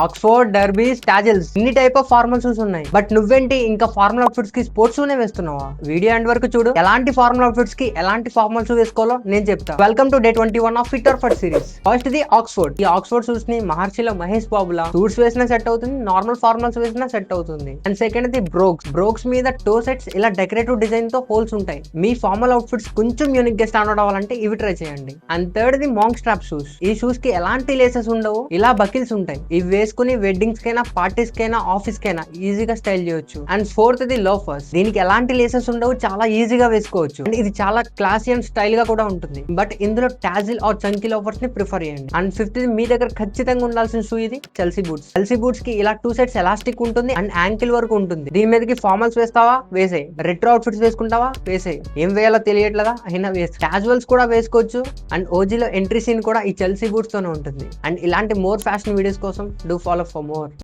Oxford, డర్బీస్, tassels ఇన్ని type of formal shoes ఉన్నాయి. But నువ్వేంటి ఇంకా ఫార్మల్ అవుట్ఫిట్స్ కి స్పోర్ట్స్ షూనే వేస్తున్నావా? వీడియో ఎండ్ వరకు చూడు. ఎలాంటి ఫార్మల్ అవుట్ఫిట్స్ కి ఎలాంటి ఫార్మల్ షూ వేసుకోవాలో నేను చెప్తా. Welcome to day 21 of fit are ఫట్ సిరీస్. First the Oxford. ఈ ఆక్స్ఫోర్డ్ షూస్ ని మహర్షిలో మహేష్ బాబులా షూట్స్ వేసినా సెట్ అవుతుంది, నార్మల్ ఫార్మల్స్ వేసినా సెట్ అవుతుంది. అండ్ సెకండ్ ది బ్రోక్స్ మీద టో సెట్స్ ఇలా డెకరేటివ్ డిజైన్ తో హోల్స్ ఉంటాయి. మీ ఫార్మల్ అవుట్ఫిట్స్ కొంచెం యూనిక్ గా స్టాండర్డ్ అవ్వాలంటే ఇవి ట్రై చేయండి. And third the monk strap shoes. ఈ షూస్ కి ఎలాంటి లేసెస్ ఉండవు, ఇలా బకిల్స్ ఉంటాయి. ఇవి వేసుకుని వెడ్డింగ్స్ కైనా, పార్టీస్ కైనా, ఆఫీస్ కైనా ఈజీగా స్టైల్ చేయొచ్చు. And fourth the loafers. దీనికి ఎలాంటి లేసెస్ ఉండవు, చాలా ఈజీగా వేసుకోవచ్చు. అండ్ ఇది చాలా క్లాసీ అండ్ స్టైల్ గా కూడా ఉంటుంది. బట్ ఇందులో టాజిల్ ఆర్ చంకీ లోఫర్స్ ని ప్రిఫర్ చేయండి. అండ్ ఫిఫ్త్ ది మీ దగ్గర ఖచ్చితంగా ఉండాల్సిన షూ ఇది చెల్సీ బూట్స్. చెల్సీ బూట్స్ కి ఇలా 2 సెట్స్ ఎలాస్టిక్ ఉంటుంది అండ్ యాంకిల్ వరకు ఉంటుంది. దీని మీదకి ఫార్మల్స్ వేస్తావా, వేసే. రెట్రో అవుట్ఫిట్స్ వేసుకుంటావా, వేసే. ఏం వేయాలో తెలియట్లేదా, అయినా వేసి. క్యాజువల్స్ కూడా వేసుకోవచ్చు. అండ్ ఓజీలో ఎంట్రీ సీన్ కూడా ఈ చెల్సీ బూట్స్ తోనే ఉంటుంది. అండ్ ఇలాంటి మోర్ ఫ్యాషన్ వీడియోస్ కోసం డూ ఫాలో ఫర్ మోర్.